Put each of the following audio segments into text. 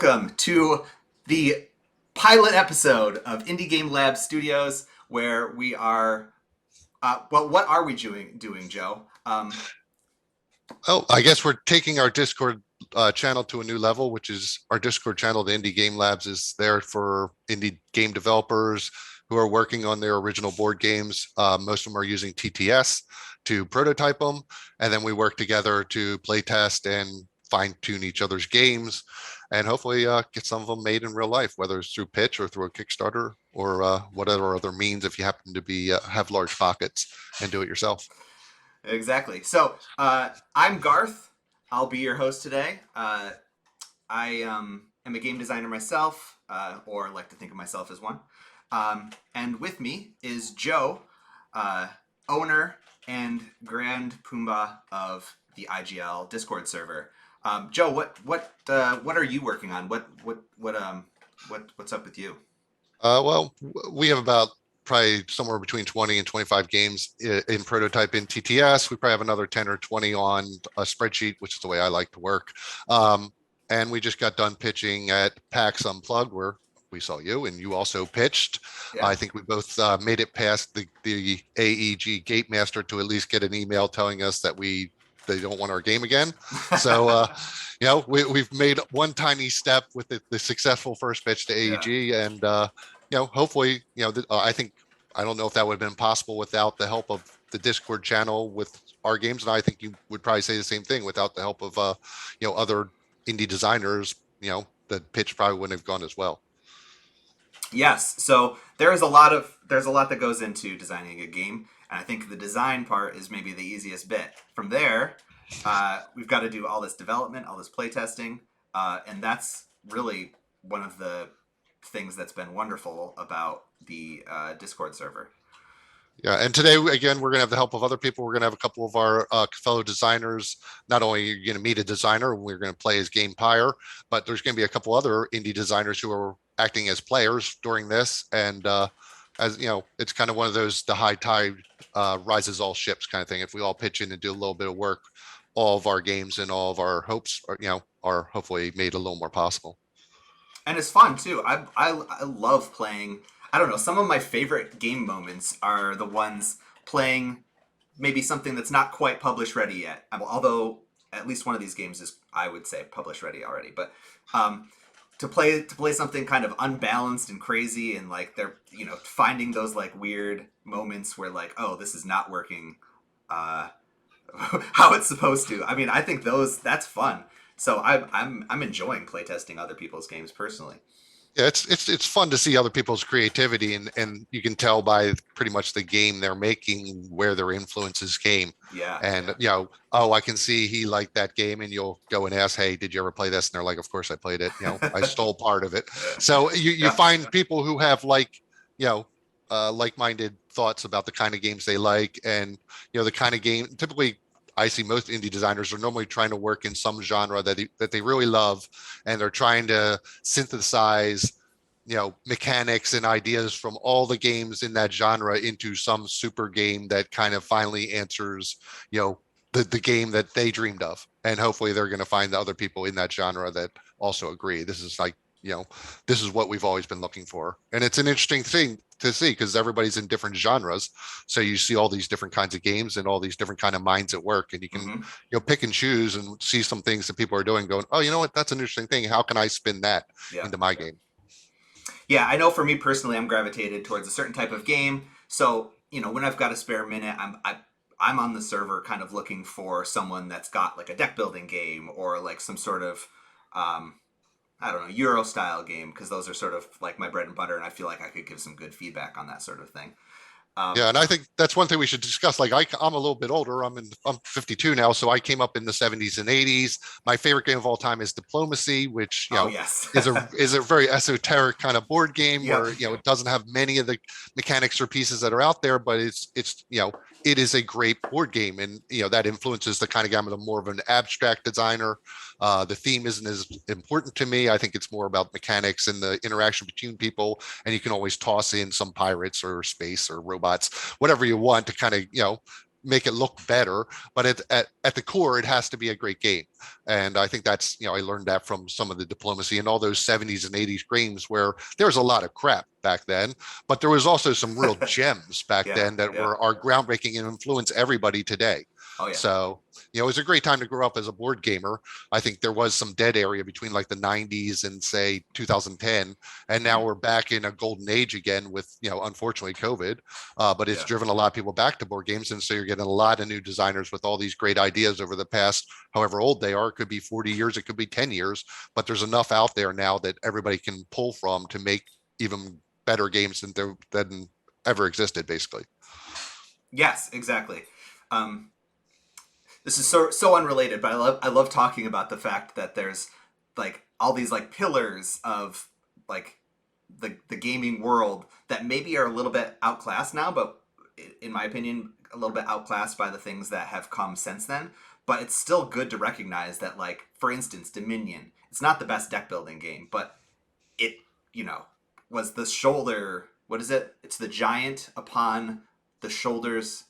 welcome to the pilot episode of Indie Game Lab Studios, where we are. What are we doing, Joe? Oh, I guess we're taking our Discord channel to a new level, which is our Discord channel. The Indie Game Labs is there for indie game developers who are working on their original board games. Most of them are using TTS to prototype them, and then we work together to play test and fine tune each other's games, and hopefully get some of them made in real life, whether it's through pitch or through a Kickstarter or whatever other means. If you happen to be have large pockets and do it yourself. Exactly. So, I'm Garth. I'll be your host today. I am a game designer myself, or like to think of myself as one. And with me is Joe, uh, owner and grand Pumbaa of the IGL Discord server. Joe, what are you working on? What's up with you? Well, we have about probably somewhere between 20 and 25 games in prototype in TTS. We probably have another 10 or 20 on a spreadsheet, which is the way I like to work. And we just got done pitching at PAX Unplugged, where we saw you, and you also pitched. Yeah. I think we both made it past the AEG gate master to at least get an email telling us that they don't want our game again. So, we've made one tiny step with the successful first pitch to AEG, and hopefully, I don't know if that would have been possible without the help of the Discord channel with our games, and I think you would probably say the same thing without the help of other indie designers. The pitch probably wouldn't have gone as well. Yes. So there's a lot that goes into designing a game, and I think the design part is maybe the easiest bit. From there, we've got to do all this development, all this playtesting, and that's really one of the things that's been wonderful about the Discord server. Yeah, and today again we're going to have the help of other people. We're going to have a couple of our fellow designers. Not only are you going to meet a designer, and we're going to play as Game Pyre, but there's going to be a couple other indie designers who are acting as players during this. And as you know, it's kind of one of those the high tide rises all ships kind of thing. If we all pitch in and do a little bit of work, all of our games and all of our hopes are hopefully made a little more possible. And it's fun too. I love playing. I don't know. Some of my favorite game moments are the ones playing maybe something that's not quite publish ready yet. Although at least one of these games is, I would say, publish ready already. But to play something kind of unbalanced and crazy, and like they're finding those like weird moments where like, oh, this is not working how it's supposed to. I mean, I think that's fun. So I'm enjoying playtesting other people's games personally. Yeah, it's fun to see other people's creativity, and you can tell by pretty much the game they're making where their influences came. Yeah. And oh, I can see he liked that game, and you'll go and ask, hey, did you ever play this? And they're like, of course I played it. I stole part of it. So you find people who have like-minded thoughts about the kind of games they like, and the kind of game. Typically, I see most indie designers are normally trying to work in some genre that they really love, and they're trying to synthesize, mechanics and ideas from all the games in that genre into some super game that kind of finally answers, the game that they dreamed of. And hopefully they're going to find the other people in that genre that also agree. This is this is what we've always been looking for. And it's an interesting thing to see because everybody's in different genres. So you see all these different kinds of games and all these different kind of minds at work, and you can, pick and choose and see some things that people are doing going, oh, you know what? That's an interesting thing. How can I spin that into my game? Yeah, I know for me personally, I'm gravitated towards a certain type of game. So, when I've got a spare minute, I'm on the server kind of looking for someone that's got like a deck building game or like some sort of I don't know, Euro style game, because those are sort of like my bread and butter, and I feel like I could give some good feedback on that sort of thing. Yeah, and I think that's one thing we should discuss. Like I'm a little bit older. I'm 52 now, so I came up in the 70s and 80s. My favorite game of all time is Diplomacy, which yes. is a very esoteric kind of board game where it doesn't have many of the mechanics or pieces that are out there, but it's it is a great board game, and that influences the kind of game of more of an abstract designer. The theme isn't as important to me. I think it's more about mechanics and the interaction between people, and you can always toss in some pirates or space or robots, whatever you want to kind of make it look better, but at the core, it has to be a great game. And I think that's, I learned that from some of the diplomacy and all those 70s and 80s games where there was a lot of crap back then, but there was also some real gems back Yeah, then that yeah. are groundbreaking and influence everybody today. Oh yeah. So, it was a great time to grow up as a board gamer. I think there was some dead area between like the 90s and say 2010. And now Mhm. we're back in a golden age again with, unfortunately COVID. But it's Yeah. driven a lot of people back to board games. And so you're getting a lot of new designers with all these great ideas over the past, however old they are. It could be 40 years, it could be 10 years, but there's enough out there now that everybody can pull from to make even better games than ever existed, basically. Yes, exactly. Um, this is so unrelated, but I love talking about the fact that there's like all these like pillars of like the gaming world that maybe are a little bit outclassed now, but in my opinion, a little bit outclassed by the things that have come since then. But it's still good to recognize that, like, for instance, Dominion. It's not the best deck building game, but it, you know, was the shoulder. What is it? It's the giant upon the shoulders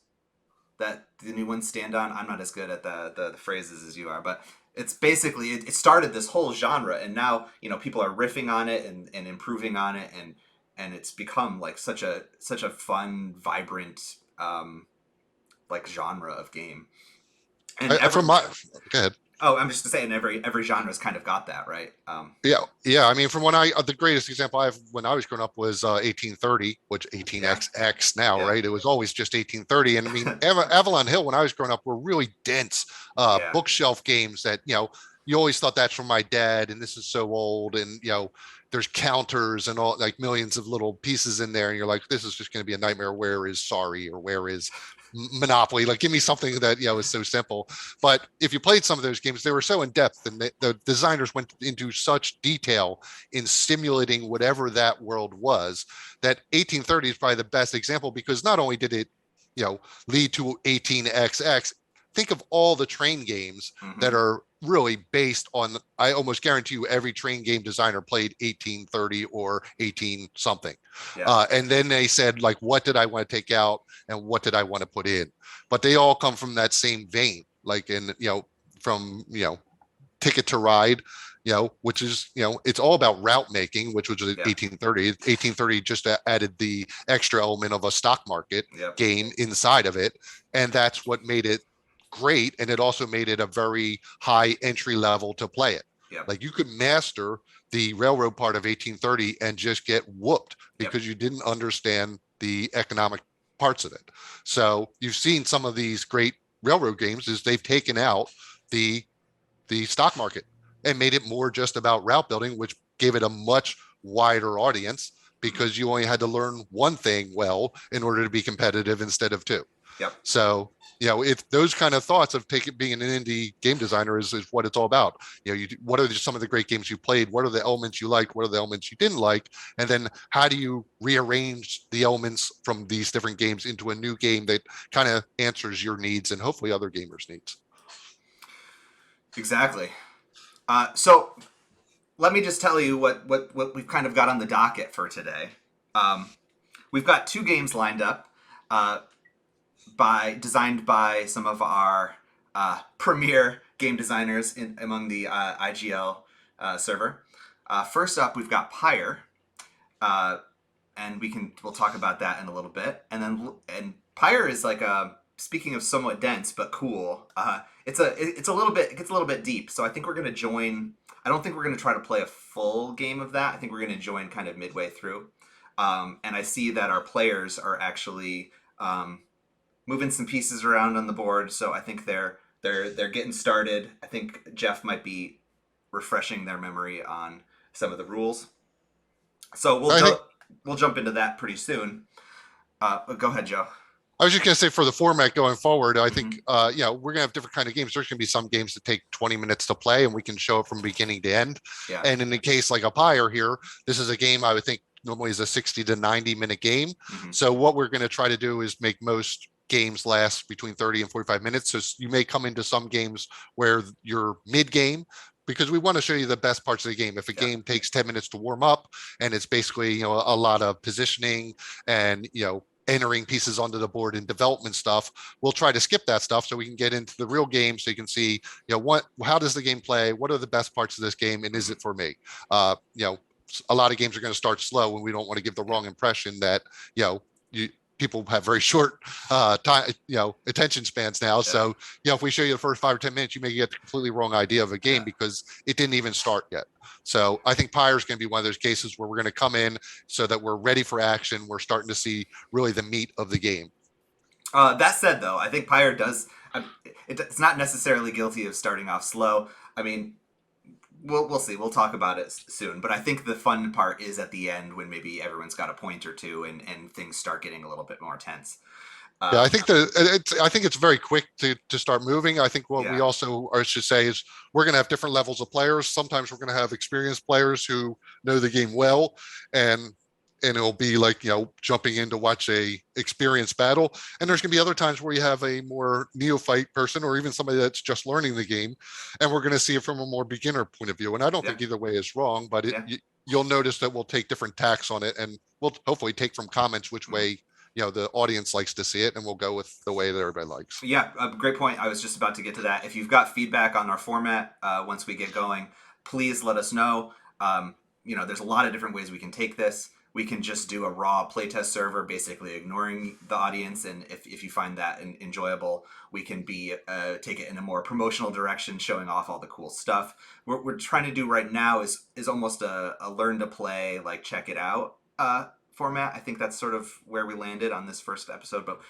that the new ones stand on. I'm not as good at the phrases as you are, but it's basically it started this whole genre, and now people are riffing on it and improving on it, and it's become like such a fun, vibrant like genre of game. And From every my, go ahead. oh, I'm just saying every genre's kind of got that, right? Yeah. I mean, from when the greatest example I have when I was growing up was 1830, which Yeah, 18XX now, yeah, right? It was always just 1830. And I mean, Avalon Hill, when I was growing up, were really dense yeah, bookshelf games that, you always thought that's from my dad, and this is so old. And, there's counters and all like millions of little pieces in there. And you're like, this is just going to be a nightmare. Where is Sorry or where is Monopoly? Like, give me something that, is so simple. But if you played some of those games, they were so in depth, and the designers went into such detail in simulating whatever that world was, that 1830 is probably the best example, because not only did it, you know, lead to 18XX. Think of all the train games that hmm are really based on. I almost guarantee you, every train game designer played 1830 or 18 something, yeah, and then they said, like, what did I want to take out and what did I want to put in? But they all come from that same vein, like in, from, Ticket to Ride, which is, it's all about route making, which was yeah, 1830. 1830 just added the extra element of a stock market yep, game inside of it. And that's what made it great. And it also made it a very high entry level to play it. yep, Like, you could master the railroad part of 1830 and just get whooped yep, because you didn't understand the economic parts of it. So you've seen some of these great railroad games is they've taken out the stock market and made it more just about route building, which gave it a much wider audience mhm, because you only had to learn one thing well in order to be competitive instead of two. yep. So, it's those kind of thoughts of being an indie game designer is what it's all about. What are some of the great games you played? What are the elements you liked? What are the elements you didn't like? And then how do you rearrange the elements from these different games into a new game that kind of answers your needs and hopefully other gamers' needs? Exactly. So let me just tell you what we've kind of got on the docket for today. Um, we've got two games lined up, uh, designed by some of our premier game designers among the IGL server. First up, we've got Pyre, uh, and we'll talk about that in a little bit. And Pyre is like a, speaking of somewhat dense but cool. It's a little bit, it gets a little bit deep. So I think we're gonna join. I don't think we're gonna try to play a full game of that. I think we're gonna join kind of midway through. And I see that our players are actually moving some pieces around on the board. So I think they're getting started. I think Jeff might be refreshing their memory on some of the rules. So I think we'll jump into that pretty soon. Go ahead, Joe. I was just going to say, for the format going forward, I think, hmm we're going to have different kind of games. There's going to be some games that take 20 minutes to play and we can show it from beginning to end. Yeah. And in the case like a Pyre here, this is a game I would think normally is a 60 to 90-minute game. hmm So what we're going to try to do is make most games last between 30 and 45 minutes. So you may come into some games where you're mid game, because we want to show you the best parts of the game. If a Yeah. game takes 10 minutes to warm up and it's basically, a lot of positioning and, entering pieces onto the board and development stuff, we'll try to skip that stuff so we can get into the real game, so you can see, how does the game play, what are the best parts of this game, and is it for me? A lot of games are going to start slow, and we don't want to give the wrong impression that you people have very short time, attention spans now. Yeah. So, if we show you the first 5 or 10 minutes, you may get the completely wrong idea of a game because it didn't even start yet. So I think Pyre is going to be one of those cases where we're going to come in so that we're ready for action. We're starting to see really the meat of the game. That said, though, I think Pyre does. It's not necessarily guilty of starting off slow. I mean, we'll see. We'll talk about it soon. But I think the fun part is at the end when maybe everyone's got a point or two and things start getting a little bit more tense. Yeah, I think it's very quick to start moving. I think what we also should say is we're going to have different levels of players. Sometimes we're going to have experienced players who know the game well, and it'll be like, jumping in to watch a experienced battle. And there's going to be other times where you have a more neophyte person or even somebody that's just learning the game, and we're going to see it from a more beginner point of view. And I don't think either way is wrong, but you'll notice that we'll take different tacks on it, and we'll hopefully take from comments which way the audience likes to see it, and we'll go with the way that everybody likes. Yeah, great point. I was just about to get to that. If you've got feedback on our format, once we get going, please let us know. There's a lot of different ways we can take this. We can just do a raw playtest server, basically ignoring the audience, and if you find that enjoyable, we can take it in a more promotional direction, showing off all the cool stuff. What we're trying to do right now is almost a learn to play, like check it out format. I think that's sort of where we landed on this first episode, but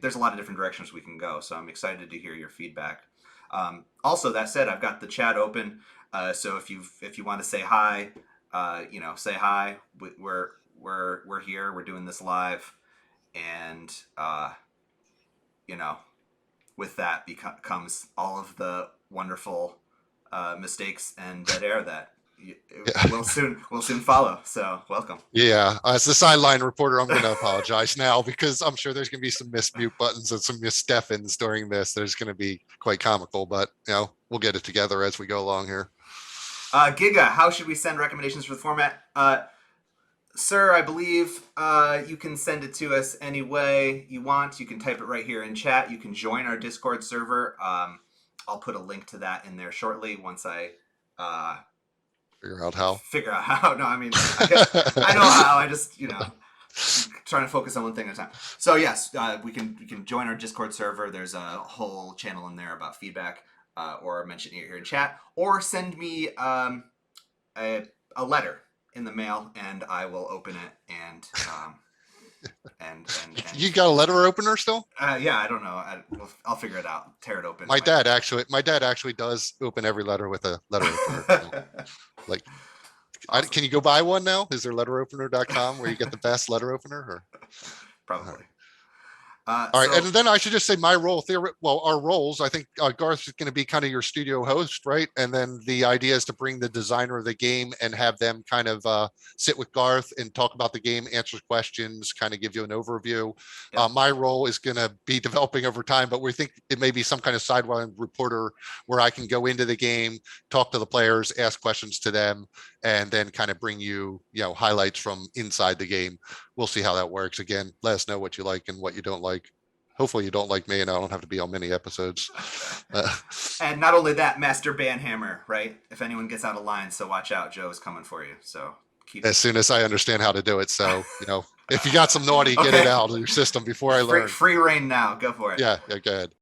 there's a lot of different directions we can go, so I'm excited to hear your feedback. Also, that said, I've got the chat open, so if you want to say hi, say hi. We're here, we're doing this live, and with that comes all of the wonderful mistakes and dead air that we'll soon follow. So welcome. Yeah, as the sideline reporter, I'm going to apologize now because I'm sure there's going to be some missed mute buttons and some missed Steffens during this. There's going to be quite comical, but we'll get it together as we go along here. Giga, how should we send recommendations for the format? Sir, I believe you can send it to us any way you want. You can type it right here in chat. You can join our Discord server. I'll put a link to that in there shortly once I figure out how. No, I mean, I know how. I just, trying to focus on one thing at a time. So yes, we can join our Discord server. There's a whole channel in there about feedback, or mention it here in chat, or send me a letter in the mail, and I will open it and you got a letter opener still? Yeah, I don't know. I'll figure it out. Tear it open. My dad actually does open every letter with a letter opener. Like, awesome. Can you go buy one now? Is there letteropener.com where you get the best letter opener? Or? Probably. All right, and then I should just say my role. Our roles. I think Garth is going to be kind of your studio host, right? And then the idea is to bring the designer of the game and have them kind of sit with Garth and talk about the game, answer questions, kind of give you an overview. Yep. My role is going to be developing over time, but we think it may be some kind of sideline reporter where I can go into the game, talk to the players, ask questions to them, and then kind of bring you, highlights from inside the game. We'll see how that works. Again, let us know what you like and what you don't like. Hopefully you don't like me and I don't have to be on many episodes. And not only that, Master Banhammer, right? If anyone gets out of line, so watch out. Joe's coming for you. So as soon as I understand how to do it. So, if you got some naughty, get it out of your system before I learn. Free reign now. Go for it. Yeah, go ahead.